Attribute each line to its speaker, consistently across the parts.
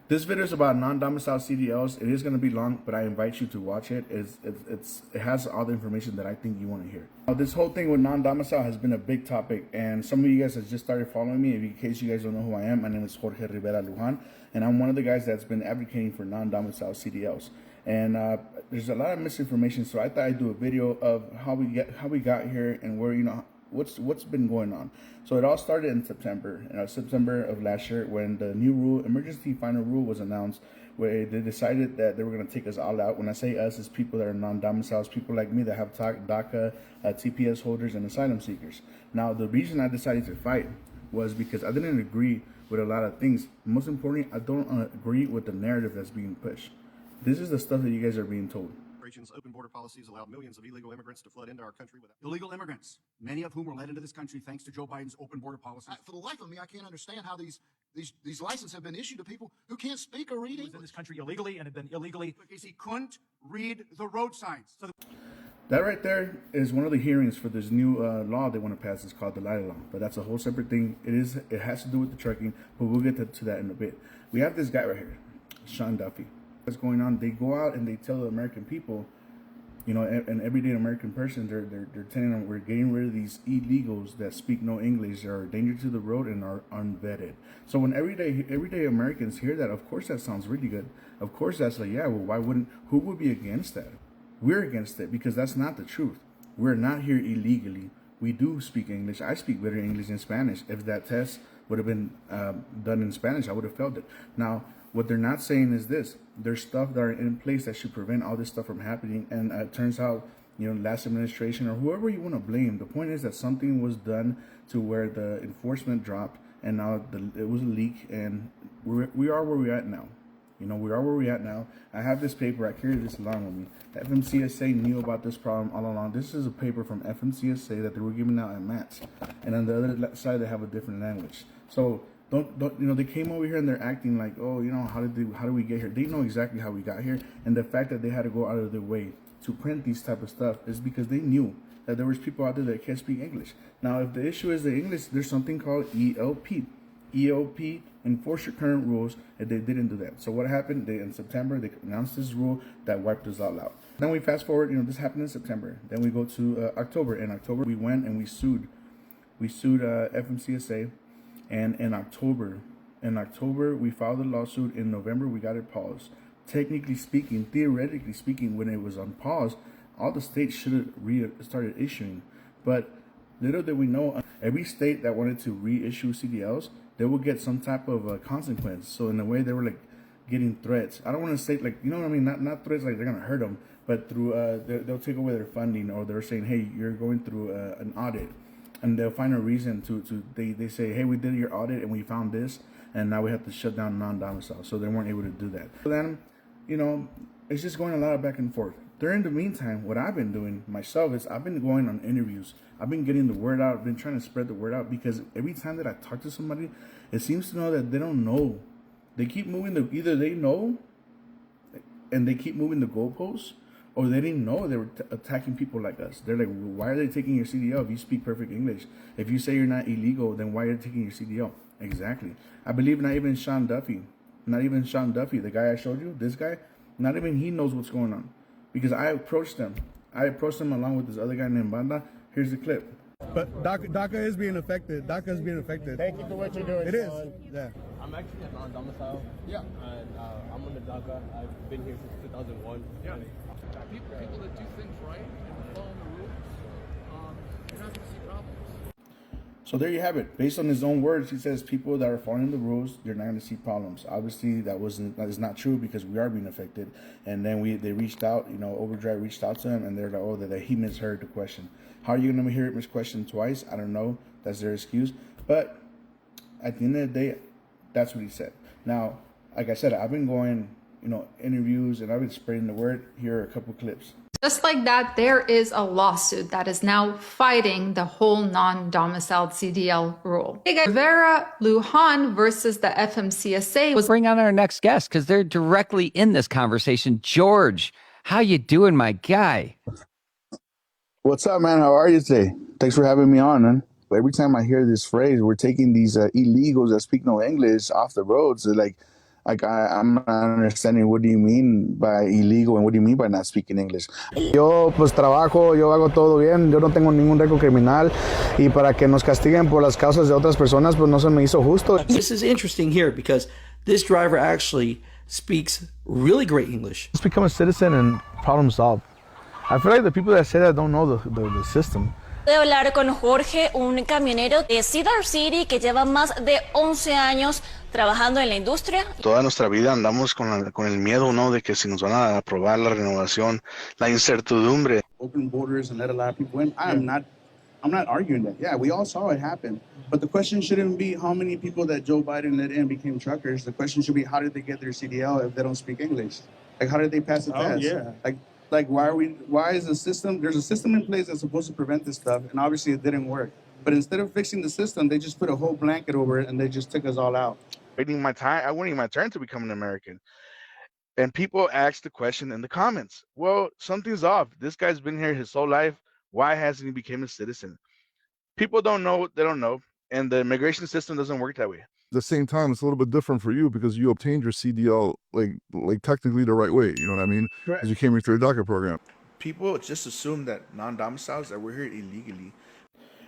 Speaker 1: This video is about non-domiciled CDLs. It is going to be long, but I invite you to watch it. It has all the information that I think you want to hear. Now, this whole thing with non-domicile has been a big topic, and some of you guys have just started following me. In case you guys don't know who I am, my name is Jorge Rivera Lujan, and I'm one of the guys that's been advocating for non-domiciled CDLs. And there's a lot of misinformation, so I thought I'd do a video of how we got here and where, what's been going on. So it all started in September of last year, when the new rule, emergency final rule, was announced, where they decided that they were going to take us all out. When I say us, it's people that are non-domiciles, people like me that have DACA, TPS holders, and asylum seekers. Now, the reason I decided to fight was because I didn't agree with a lot of things. Most importantly, I don't agree with the narrative that's being pushed. This is the stuff that you guys are being told.
Speaker 2: Open border policies allowed millions of illegal immigrants to flood into our country without illegal immigrants, many of whom were led into this country thanks to Joe Biden's open border policies. For the life of me, I can't understand how these licenses have been issued to people who can't speak or read English. In this country illegally and have been illegally because he couldn't read the road signs. So
Speaker 1: that right there is one of the hearings for this new law they want to pass. It's called the Lila law, but that's a whole separate thing. It has to do with the trucking, but we'll get to that in a bit. We have this guy right here, Sean Duffy. What's going on? They go out and they tell the American people, an everyday American person, they're telling them we're getting rid of these illegals that speak no English, are a danger to the road, and are unvetted. So when everyday Americans hear that, of course that sounds really good. Of course that's like, yeah, well, who would be against that? We're against it because that's not the truth. We're not here illegally. We do speak English. I speak better English than Spanish. If that test would have been done in Spanish, I would have felt it. Now, what they're not saying is this: there's stuff that are in place that should prevent all this stuff from happening. And it turns out, last administration or whoever you want to blame, the point is that something was done to where the enforcement dropped, and now it was a leak, and we are where we're at now. We are where we're at now. I have this paper. I carry this along with me. FMCSA knew about this problem all along. This is a paper from FMCSA that they were giving out at MATS, and on the other side they have a different language. So don't they came over here and they're acting like, oh, how did we get here? They know exactly how we got here, and the fact that they had to go out of their way to print these type of stuff is because they knew that there was people out there that can't speak English. Now, if the issue is the English, there's something called ELP, enforce your current rules, and they didn't do that. So what happened? In September, they announced this rule that wiped us all out. Then we fast forward, this happened in September. Then we go to October. In October, we went and we sued FMCSA. And in October, we filed a lawsuit. In November, we got it paused. Technically speaking, theoretically speaking, when it was on pause, all the states should have started issuing. But little did we know, every state that wanted to reissue CDLs, they would get some type of consequence. So in a way, they were like getting threats. I don't want to say like, what I mean? Not threats like they're gonna hurt them, but through they'll take away their funding, or they're saying, hey, you're going through an audit. And they'll find a reason they say, hey, we did your audit and we found this, and now we have to shut down non-domicile. So they weren't able to do that. So then, it's just going a lot of back and forth. During the meantime, what I've been doing myself is I've been going on interviews. I've been getting the word out. I've been trying to spread the word out, because every time that I talk to somebody, it seems to know that they don't know. They keep moving either they know and they keep moving the goalposts, or they didn't know they were attacking people like us. They're like, why are they taking your CDL if you speak perfect English? If you say you're not illegal, then why are you taking your CDL? Exactly. I believe not even Sean Duffy, the guy I showed you, this guy, not even he knows what's going on. Because I approached them along with this other guy named Banda. Here's the clip.
Speaker 3: But DACA is being affected. DACA is being affected.
Speaker 4: Thank you for what you're doing,
Speaker 3: It is.
Speaker 4: Sean.
Speaker 3: Yeah.
Speaker 5: I'm actually a non-domicile.
Speaker 4: Yeah.
Speaker 5: And I'm on the DACA. I've been here since 2001.
Speaker 4: Yeah.
Speaker 6: People that do things right and follow the rules, you're not going to see problems.
Speaker 1: So there you have it. Based on his own words, he says people that are following the rules, you're not going to see problems. Obviously, that is not true, because we are being affected. And then they reached out, Overdrive reached out to him, and they're like, oh, that he misheard the question. How are you going to hear it misquestioned twice? I don't know. That's their excuse. But at the end of the day, that's what he said. Now, like I said, I've been going, interviews, and I've been spreading the word. Here are a couple clips.
Speaker 7: Just like that, there is a lawsuit that is now fighting the whole non-domiciled CDL rule. Rivera Lujan versus the FMCSA was.
Speaker 8: Bring on our next guest, because they're directly in this conversation. George, how you doing, my guy?
Speaker 1: What's up, man? How are you today? Thanks for having me on, man. Every time I hear this phrase, we're taking these illegals that speak no English off the roads, they're like, Like I'm not understanding what do you mean by illegal and what do you mean by not speaking English. Yo pues trabajo, yo hago todo bien, yo no tengo ningún récord criminal y para que nos castiguen por las causas de otras personas pues no se me hizo justo.
Speaker 4: This is interesting here because this driver actually speaks really great English.
Speaker 3: Just become a citizen and problem solved. I feel like the people that say that don't know the system.
Speaker 9: De hablar con Jorge, un camionero de Cedar City que lleva más de 11 años trabajando en la industria.
Speaker 10: Toda nuestra vida andamos con el miedo, ¿no? De que si nos van a aprobar la renovación, la incertidumbre.
Speaker 1: Open borders and let a lot of people in. I'm not arguing that. Yeah, we all saw it happen. But the question shouldn't be how many people that Joe Biden let in became truckers. The question should be how did they get their CDL if they don't speak English? Like how did they pass the test?
Speaker 3: Yeah.
Speaker 1: Like why is the system, there's a system in place that's supposed to prevent this stuff, and obviously it didn't work. But instead of fixing the system, they just put a whole blanket over it and they just took us all out.
Speaker 10: Waiting my turn to become an American. And people ask the question in the comments, well, something's off. This guy's been here his whole life. Why hasn't he become a citizen? People don't know what they don't know. And the immigration system doesn't work that way.
Speaker 11: At the same time, it's a little bit different for you because you obtained your CDL like technically the right way. You know what I mean? Because you came here through the DACA program.
Speaker 1: People just assume that non-domiciles that we're here illegally,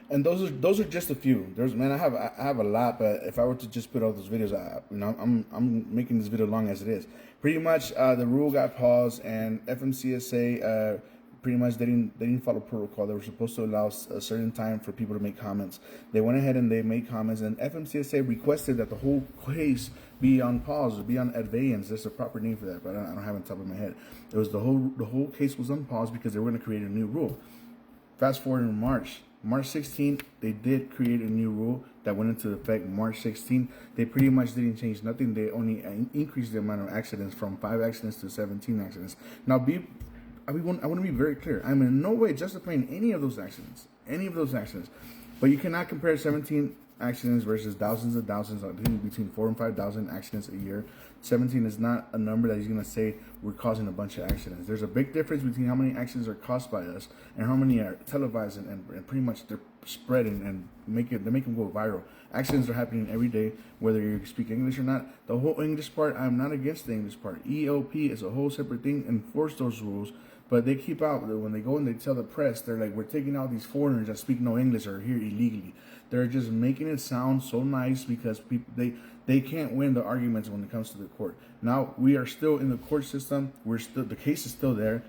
Speaker 1: and those are just a few. I have a lot, but if I were to just put all those videos, I'm making this video long as it is. Pretty much, the rule got paused, and FMCSA pretty much they didn't follow protocol. They were supposed to allow a certain time for people to make comments. They went ahead and they made comments, and FMCSA requested that the whole case be on pause, or be on advance. There's a proper name for that, but I don't have it on top of my head. It was the whole case was on pause because they were going to create a new rule. Fast forward in March 16th, they did create a new rule that went into effect March 16th. They pretty much didn't change nothing. They only increased the amount of accidents from 5 accidents to 17 accidents. Now, I want to be very clear. I'm in no way justifying any of those accidents. But you cannot compare 17 accidents versus thousands and thousands, between 4,000 and 5,000 accidents a year. 17 is not a number that he's going to say we're causing a bunch of accidents. There's a big difference between how many accidents are caused by us and how many are televised and pretty much they're spreading and they make them go viral. Accidents are happening every day, whether you speak English or not. The whole English part, I'm not against the English part. ELP is a whole separate thing. Enforce those rules. But they keep out, when they go and they tell the press, they're like, we're taking out these foreigners that speak no English or are here illegally. They're just making it sound so nice because people they can't win the arguments when it comes to the court. Now, we are still in the court system. The case is still there.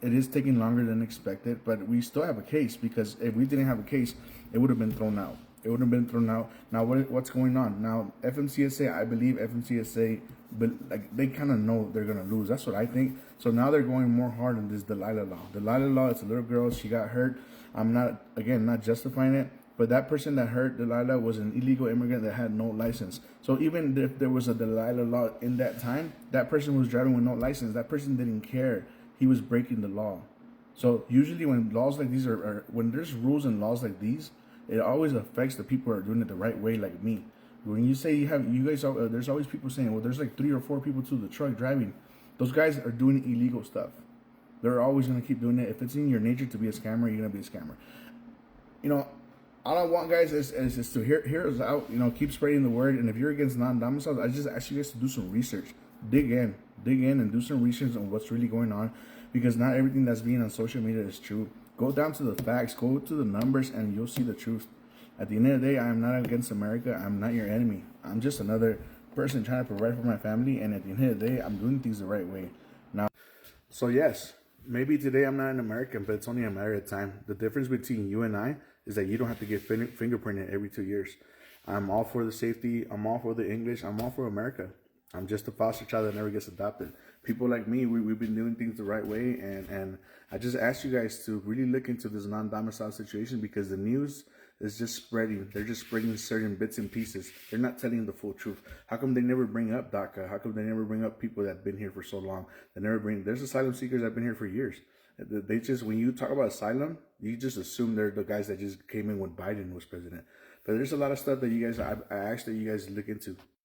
Speaker 1: It is taking longer than expected, but we still have a case, because if we didn't have a case, it would have been thrown out. Now, what's going on? Now, FMCSA, I believe FMCSA, but like they kind of know they're going to lose. That's what I think. So now they're going more hard on this Delilah law. Delilah law, it's a little girl. She got hurt. I'm not justifying it. But that person that hurt Delilah was an illegal immigrant that had no license. So even if there was a Delilah law in that time, that person was driving with no license. That person didn't care. He was breaking the law. So usually when laws like these when there's rules and laws like these, it always affects the people who are doing it the right way, like me. When you say there's always people saying, well, there's like 3 or 4 people to the truck driving. Those guys are doing illegal stuff. They're always going to keep doing it. If it's in your nature to be a scammer, you're going to be a scammer. All I want, guys, is to hear us out. Keep spreading the word. And if you're against non-domiciles, I just ask you guys to do some research. Dig in and do some research on what's really going on, because not everything that's being on social media is true. Go down to the facts, go to the numbers, and you'll see the truth. At the end of the day, I am not against America. I'm not your enemy. I'm just another person trying to provide for my family, and at the end of the day, I'm doing things the right way. Now, so yes, maybe today I'm not an American, but it's only a matter of time. The difference between you and I is that you don't have to get fingerprinted every 2 years. I'm all for the safety. I'm all for the English. I'm all for America. I'm just a foster child that never gets adopted. People like me, we've been doing things the right way, and I just ask you guys to really look into this non-domicile situation, because the news is just spreading. They're just spreading certain bits and pieces. They're not telling the full truth. How come they never bring up DACA? How come they never bring up people that have been here for so long? There's asylum seekers that have been here for years. They just, when you talk about asylum, you just assume they're the guys that just came in when Biden was president. But there's a lot of stuff that I ask that you guys look into.